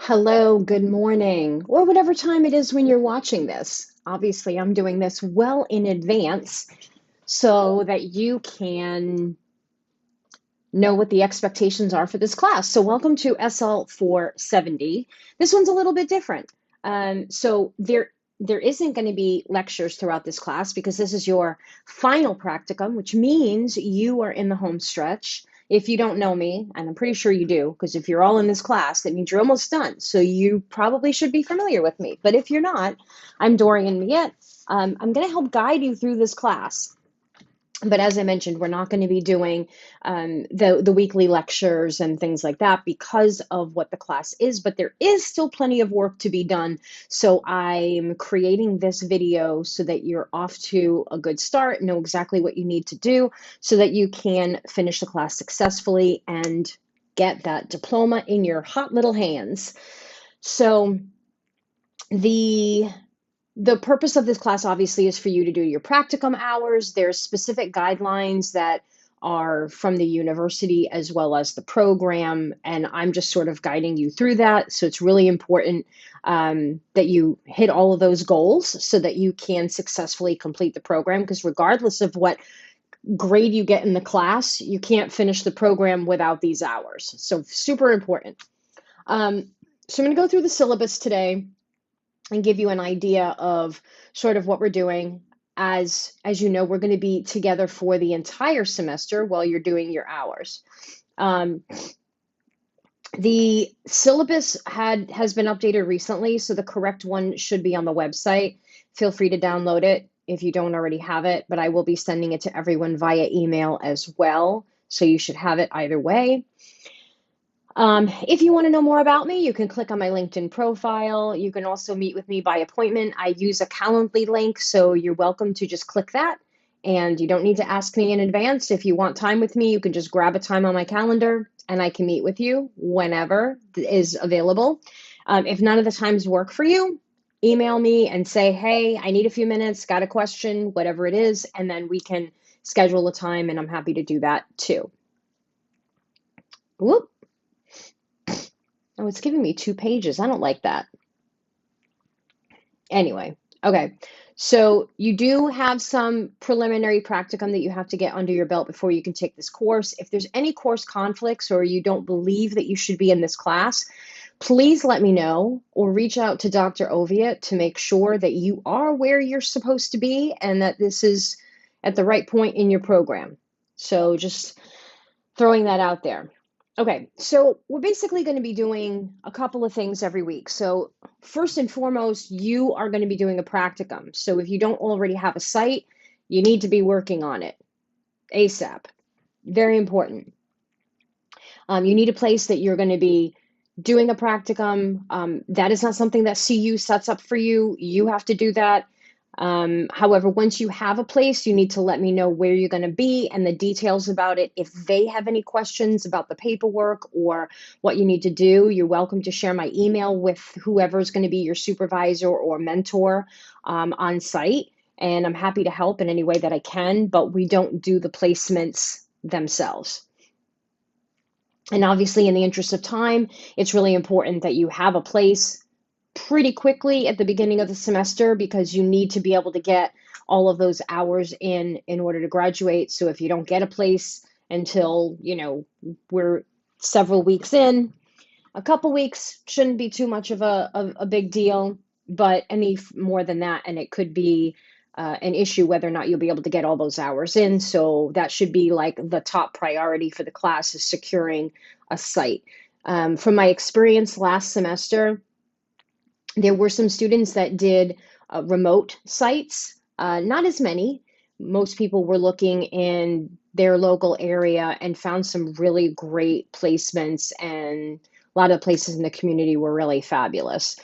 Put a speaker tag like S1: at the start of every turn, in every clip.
S1: Hello, good morning, or whatever time it is when you're watching this. Obviously, I'm doing this well in advance so that you can know what the expectations are for this class. So, welcome to SL470. This one's a little bit different. So there isn't going to be lectures throughout this class because this is your final practicum, which means you are in the home stretch. If you don't know me, and I'm pretty sure you do, because if you're all in this class, that means you're almost done. So you probably should be familiar with me. But if you're not, I'm Dorian Miette. I'm going to help guide you through this class. But as I mentioned, we're not going to be doing the weekly lectures and things like that because of what the class is. But there is still plenty of work to be done. So I'm creating this video so that you're off to a good start, know exactly what you need to do so that you can finish the class successfully and get that diploma in your hot little hands. So the the purpose of this class obviously is for you to do your practicum hours. There's specific guidelines that are from the university as well as the program, and I'm just sort of guiding you through that. So it's really important that you hit all of those goals so that you can successfully complete the program. Because regardless of what grade you get in the class, you can't finish the program without these hours. So super important. So I'm going to go through the syllabus today and give you an idea of sort of what we're doing. As you know, we're going to be together for the entire semester while you're doing your hours. The syllabus has been updated recently, so the correct one should be on the website. Feel free to download it if you don't already have it, but I will be sending it to everyone via email as well, so you should have it either way. If you want to know more about me, you can click on my LinkedIn profile. You can also meet with me by appointment. I use a Calendly link, so you're welcome to just click that. And you don't need to ask me in advance. If you want time with me, you can just grab a time on my calendar and I can meet with you whenever is available. If none of the times work for you, email me and say, hey, I need a few minutes, got a question, whatever it is, and then we can schedule a time, and I'm happy to do that too. Whoop. Oh, it's giving me 2 pages. I don't like that. Anyway, okay. So you do have some preliminary practicum that you have to get under your belt before you can take this course. If there's any course conflicts or you don't believe that you should be in this class, please let me know or reach out to Dr. Ovia to make sure that you are where you're supposed to be and that this is at the right point in your program. So just throwing that out there. Okay, so we're basically going to be doing a couple of things every week. So first and foremost, you are going to be doing a practicum. So if you don't already have a site, you need to be working on it ASAP. Very important. You need a place that you're going to be doing a practicum. That is not something that CU sets up for you. You have to do that. However, once you have a place, you need to let me know where you're going to be and the details about it. If they have any questions about the paperwork or what you need to do, you're welcome to share my email with whoever is going to be your supervisor or mentor on site. And I'm happy to help in any way that I can, but we don't do the placements themselves. And obviously, in the interest of time, it's really important that you have a place pretty quickly at the beginning of the semester because you need to be able to get all of those hours in order to graduate. So if you don't get a place until, we're several weeks in, a couple weeks shouldn't be too much of a big deal, but any more than that, and it could be an issue whether or not you'll be able to get all those hours in. So that should be like the top priority for the class is securing a site. From my experience last semester, there were some students that did remote sites, not as many. Most people were looking in their local area and found some really great placements, and a lot of places in the community were really fabulous.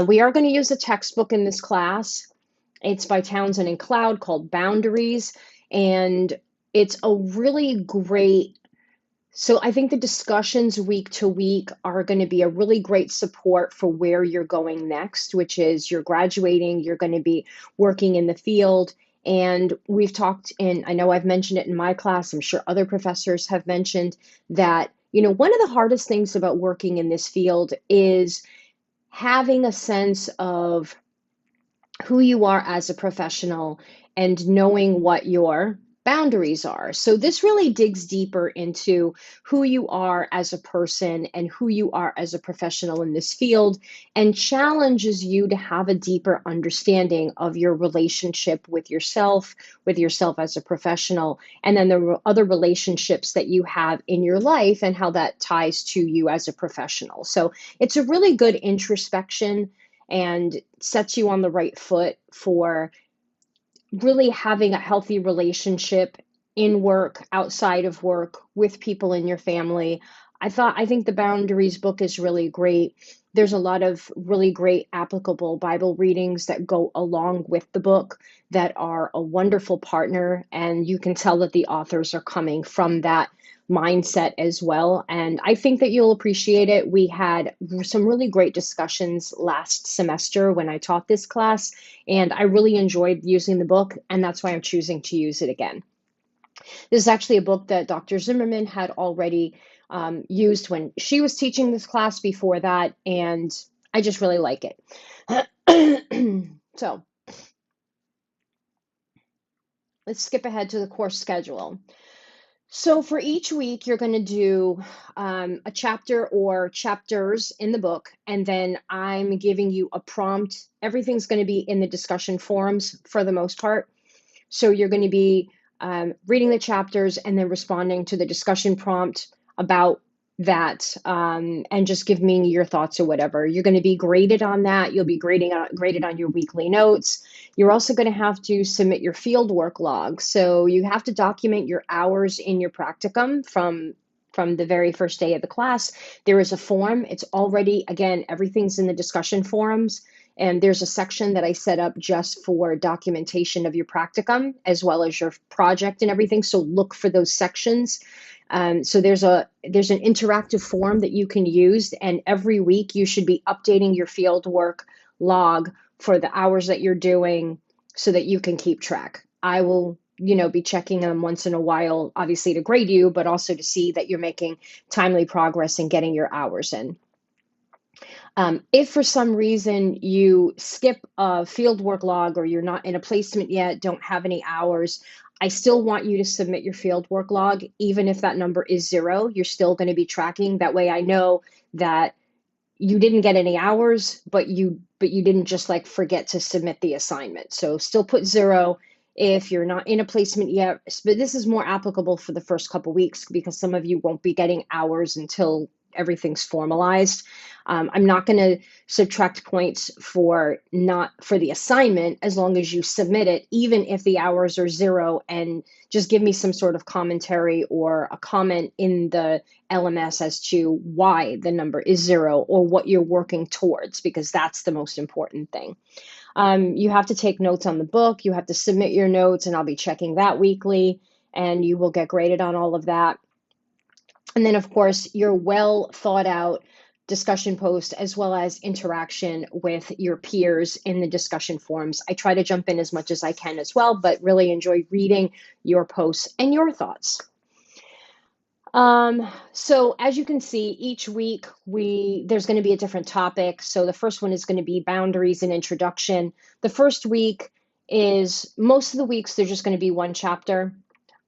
S1: We are going to use a textbook in this class. It's by Townsend and Cloud called Boundaries, and it's a really great. So I think the discussions week to week are going to be a really great support for where you're going next, which is you're graduating, you're going to be working in the field. And we've talked I know I've mentioned it in my class, I'm sure other professors have mentioned that, one of the hardest things about working in this field is having a sense of who you are as a professional and knowing what your boundaries are. So, this really digs deeper into who you are as a person and who you are as a professional in this field, and challenges you to have a deeper understanding of your relationship with yourself as a professional, and then the other relationships that you have in your life and how that ties to you as a professional. So, it's a really good introspection and sets you on the right foot for really having a healthy relationship in work, outside of work, with people in your family. I think the Boundaries book is really great. There's a lot of really great applicable Bible readings that go along with the book that are a wonderful partner, and you can tell that the authors are coming from that mindset as well. And I think that you'll appreciate it. We had some really great discussions last semester when I taught this class, and I really enjoyed using the book, and that's why I'm choosing to use it again. This is actually a book that Dr. Zimmerman had already used when she was teaching this class before that, and I just really like it. So let's skip ahead to the course schedule. So for each week, you're going to do a chapter or chapters in the book, and then I'm giving you a prompt. Everything's going to be in the discussion forums for the most part. So you're going to be reading the chapters and then responding to the discussion prompt about that, and just give me your thoughts or whatever. You're going to be graded on that. You'll be graded on your weekly notes. You're also going to have to submit your fieldwork log. So you have to document your hours in your practicum from the very first day of the class. There is a form. It's already, again, everything's in the discussion forums. And there's a section that I set up just for documentation of your practicum as well as your project and everything. So look for those sections. So there's an interactive form that you can use, and every week you should be updating your fieldwork log for the hours that you're doing so that you can keep track. I will, be checking them once in a while, obviously to grade you, but also to see that you're making timely progress and getting your hours in. If for some reason you skip a fieldwork log or you're not in a placement yet, don't have any hours, I still want you to submit your fieldwork log. Even if that number is 0, you're still going to be tracking. That way I know that you didn't get any hours, but you didn't just like forget to submit the assignment. So still put 0 if you're not in a placement yet. But this is more applicable for the first couple weeks because some of you won't be getting hours until everything's formalized. I'm not going to subtract points for the assignment as long as you submit it, even if the hours are 0, and just give me some sort of commentary or a comment in the LMS as to why the number is 0 or what you're working towards, because that's the most important thing. You have to take notes on the book. You have to submit your notes, and I'll be checking that weekly, and you will get graded on all of that. And then, of course, your well thought out discussion post as well as interaction with your peers in the discussion forums. I try to jump in as much as I can as well, but really enjoy reading your posts and your thoughts. So as you can see, each week there's going to be a different topic. So the first one is going to be boundaries and introduction. The first week most of the weeks, they're just going to be one chapter.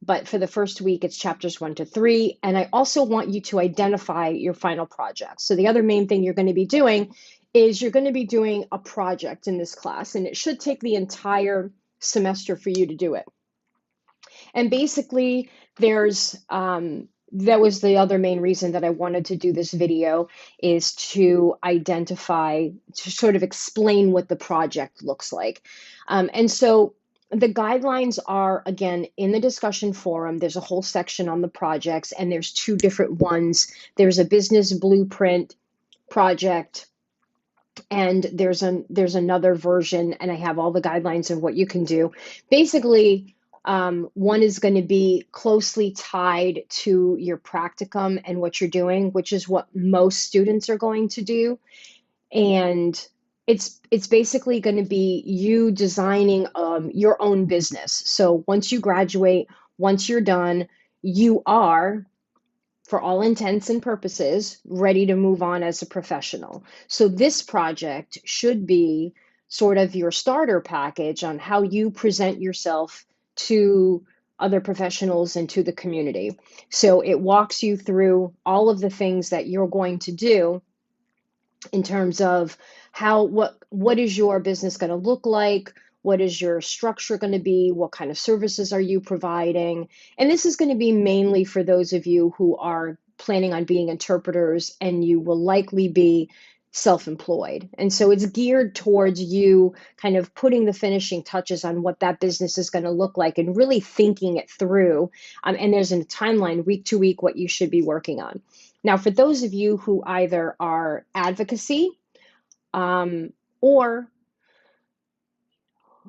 S1: But for the first week, it's chapters 1 to 3. And I also want you to identify your final project. So the other main thing you're going to be doing is you're going to be doing a project in this class, and it should take the entire semester for you to do it. And basically, that was the other main reason that I wanted to do this video, is to sort of explain what the project looks like. And so the guidelines are, again, in the discussion forum. There's a whole section on the projects, and there's 2 different ones. There's a business blueprint project, and there's another version, and I have all the guidelines of what you can do. Basically, one is going to be closely tied to your practicum and what you're doing, which is what most students are going to do. And it's basically going to be you designing your own business. So once you graduate, once you're done, you are for all intents and purposes, ready to move on as a professional. So this project should be sort of your starter package on how you present yourself to other professionals and to the community. So it walks you through all of the things that you're going to do in terms of what is your business going to look like, what is your structure going to be, what kind of services are you providing. And this is going to be mainly for those of you who are planning on being interpreters, and you will likely be self-employed. And so it's geared towards you kind of putting the finishing touches on what that business is going to look like and really thinking it through. And there's a timeline week to week what you should be working on. Now, for those of you who either are advocacy, or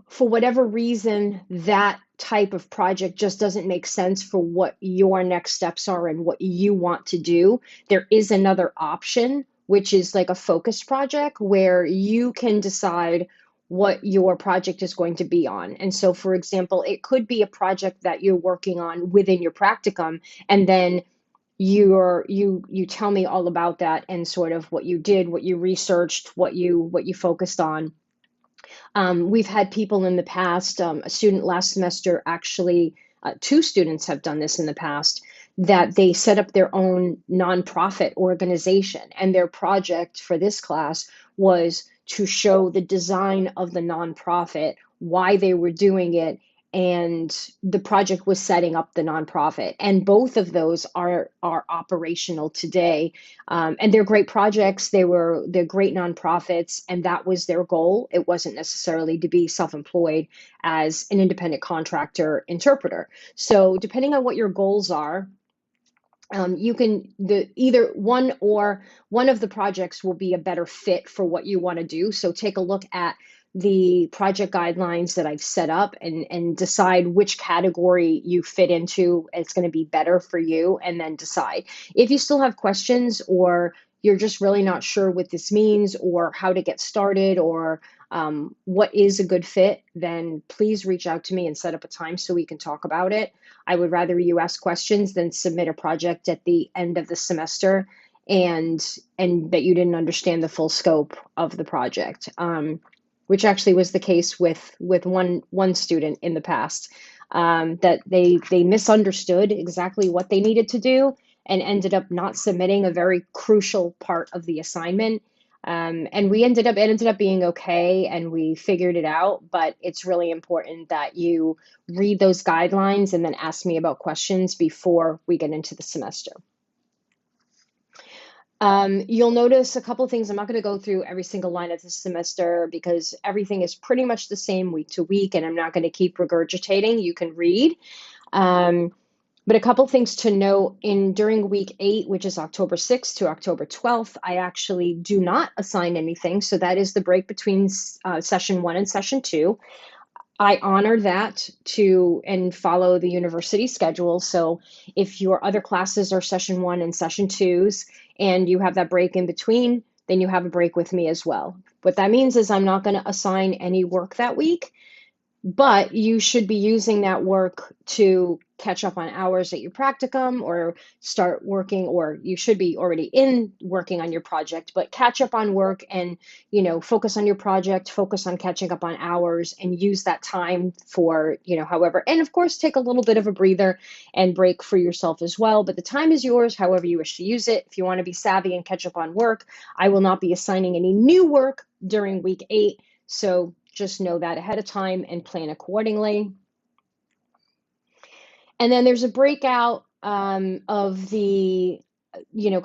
S1: for whatever reason, that type of project just doesn't make sense for what your next steps are and what you want to do, there is another option, which is like a focus project where you can decide what your project is going to be on. And so, for example, it could be a project that you're working on within your practicum, and then you tell me all about that and sort of what you did, what you researched, what you focused on. We've had people in the past, a student last semester actually, two students have done this in the past, that they set up their own nonprofit organization, and their project for this class was to show the design of the nonprofit, why they were doing it, and the project was setting up the nonprofit. And both of those are operational today, and they're great projects. They're great nonprofits, and that was their goal. It wasn't necessarily to be self-employed as an independent contractor interpreter. So depending on what your goals are, you can either one of the projects will be a better fit for what you want to do. So take a look at the project guidelines that I've set up and decide which category you fit into. It's going to be better for you, and then decide. If you still have questions, or you're just really not sure what this means or how to get started, or what is a good fit, then please reach out to me and set up a time so we can talk about it. I would rather you ask questions than submit a project at the end of the semester and that you didn't understand the full scope of the project, which actually was the case with one student in the past, that they misunderstood exactly what they needed to do and ended up not submitting a very crucial part of the assignment. And it ended up being okay, and we figured it out. But it's really important that you read those guidelines and then ask me about questions before we get into the semester. You'll notice a couple of things. I'm not going to go through every single line of this semester because everything is pretty much the same week to week, and I'm not going to keep regurgitating. You can read. But a couple things to note, during week 8, which is October 6th to October 12th, I actually do not assign anything. So that is the break between session 1 and session 2. I honor that and follow the university schedule. So if your other classes are session 1 and session 2s, and you have that break in between, then you have a break with me as well. What that means is I'm not going to assign any work that week, but you should be using that work to catch up on hours at your practicum, or start working, or you should be already working on your project, but catch up on work and, focus on your project, focus on catching up on hours, and use that time for, however, and of course, take a little bit of a breather and break for yourself as well. But the time is yours, however you wish to use it. If you want to be savvy and catch up on work, I will not be assigning any new work during week 8. So just know that ahead of time and plan accordingly. And then there's a breakout of the,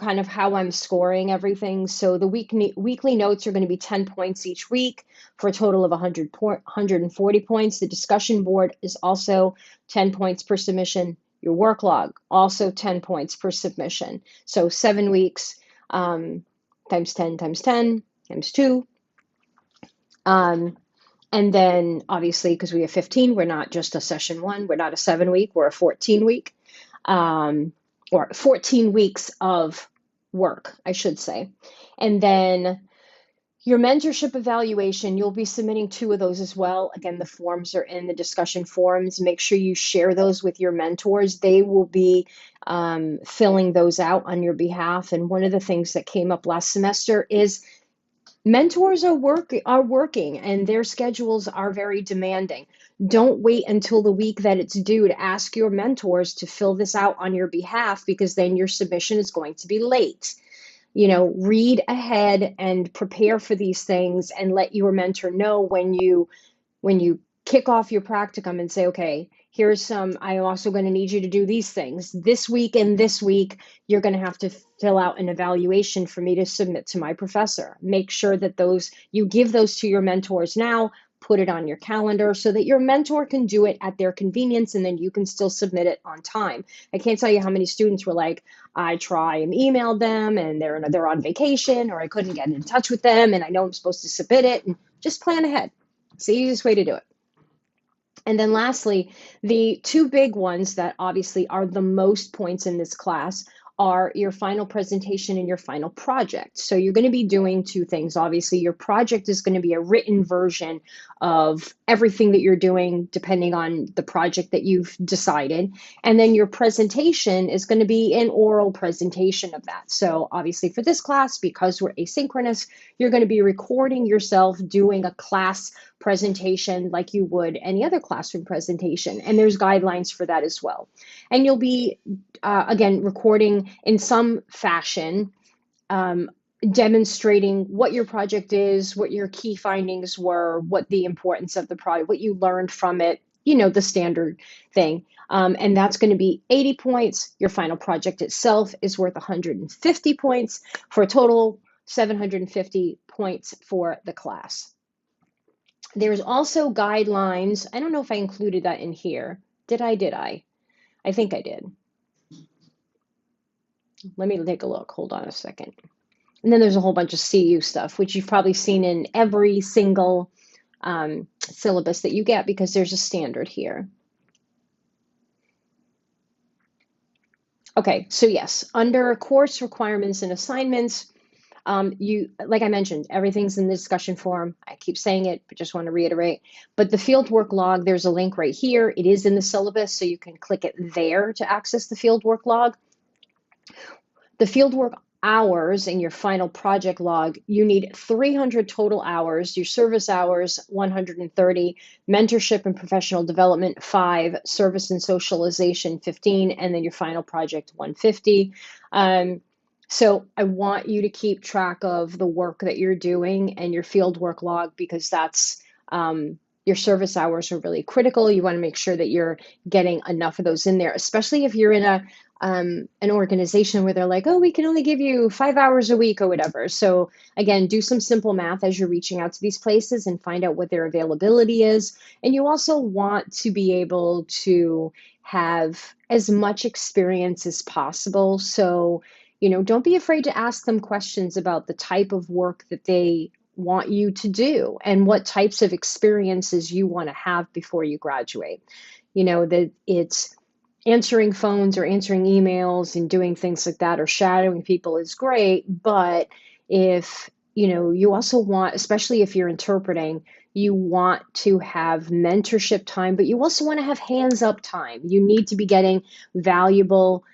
S1: kind of how I'm scoring everything. So the weekly notes are going to be 10 points each week for a total of 140 points. The discussion board is also 10 points per submission. Your work log, also 10 points per submission. So 7 weeks times 10 times 10 times 2. And then obviously, because we have 15, we're not just a session 1, we're not a 7-week, we're a 14-week, or 14 weeks of work, I should say. And then Your mentorship evaluation, you'll be submitting 2 of those as well. Again, the forms are in the discussion forums. Make sure you share those with your mentors. They will be filling those out on your behalf. And one of the things that came up last semester is mentors are working and their schedules are very demanding. Don't wait until the week that it's due to ask your mentors to fill this out on your behalf, because then your submission is going to be late. Read ahead and prepare for these things, and let your mentor know when you kick off your practicum and say, okay, I'm also going to need you to do these things this week, and this week you're going to have to fill out an evaluation for me to submit to my professor. Make sure that you give those to your mentors now. Put it on your calendar so that your mentor can do it at their convenience, and then you can still submit it on time. I can't tell you how many students were like, I try and emailed them and they're on vacation, or I couldn't get in touch with them and I know I'm supposed to submit it. And just plan ahead. It's the easiest way to do it. And then lastly, the 2 big ones that obviously are the most points in this class are your final presentation and your final project. So you're going to be doing 2 things. Obviously, your project is going to be a written version of everything that you're doing, depending on the project that you've decided. And then your presentation is going to be an oral presentation of that. So obviously for this class, because we're asynchronous, you're going to be recording yourself doing a class presentation like you would any other classroom presentation. And there's guidelines for that as well. And you'll be, again, recording in some fashion, demonstrating what your project is, what your key findings were, what the importance of the project, what you learned from it, the standard thing. And that's going to be 80 points. Your final project itself is worth 150 points for a total 750 points for the class. There's also guidelines. I don't know if I included that in here. Did I? I think I did. Let me take a look. Hold on a second. And then there's a whole bunch of CU stuff, which you've probably seen in every single syllabus that you get, because there's a standard here. Okay, so yes, under course requirements and assignments, like I mentioned, everything's in the discussion forum. I keep saying it, but just want to reiterate. But the fieldwork log, there's a link right here. It is in the syllabus, so you can click it there to access the fieldwork log. The fieldwork hours in your final project log, you need 300 total hours, your service hours 130, mentorship and professional development 5, service and socialization 15, and then your final project 150. So I want you to keep track of the work that you're doing and your fieldwork log, because that's your service hours are really critical. You want to make sure that you're getting enough of those in there, especially if you're in an organization where they're like, oh, we can only give you 5 hours a week or whatever. So again, do some simple math as you're reaching out to these places and find out what their availability is. And you also want to be able to have as much experience as possible. So, don't be afraid to ask them questions about the type of work that they want you to do and what types of experiences you want to have before you graduate. That it's answering phones or answering emails and doing things like that, or shadowing people is great. But if, you also want, especially if you're interpreting, you want to have mentorship time, but you also want to have hands-up time. You need to be getting valuable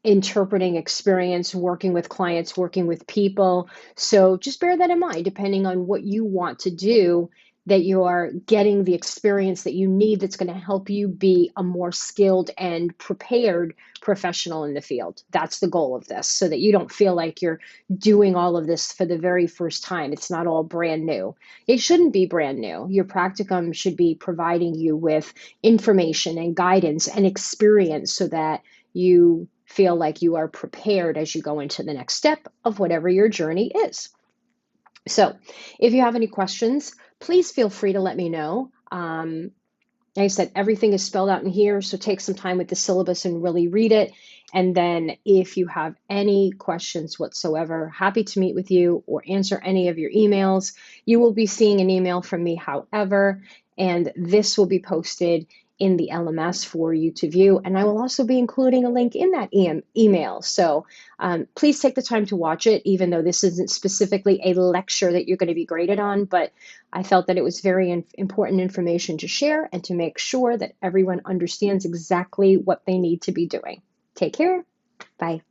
S1: interpreting experience, working with clients, working with people. So just bear that in mind, depending on what you want to do, that you are getting the experience that you need that's going to help you be a more skilled and prepared professional in the field. That's the goal of this, so that you don't feel like you're doing all of this for the very first time. It's not all brand new. It shouldn't be brand new. Your practicum should be providing you with information and guidance and experience so that you feel like you are prepared as you go into the next step of whatever your journey is. So if you have any questions, please feel free to let me know. Like I said, everything is spelled out in here, so take some time with the syllabus and really read it. And then if you have any questions whatsoever, happy to meet with you or answer any of your emails. You will be seeing an email from me, however, and this will be posted in the LMS for you to view. And I will also be including a link in that email. So please take the time to watch it, even though this isn't specifically a lecture that you're going to be graded on. But I felt that it was very important information to share and to make sure that everyone understands exactly what they need to be doing. Take care. Bye.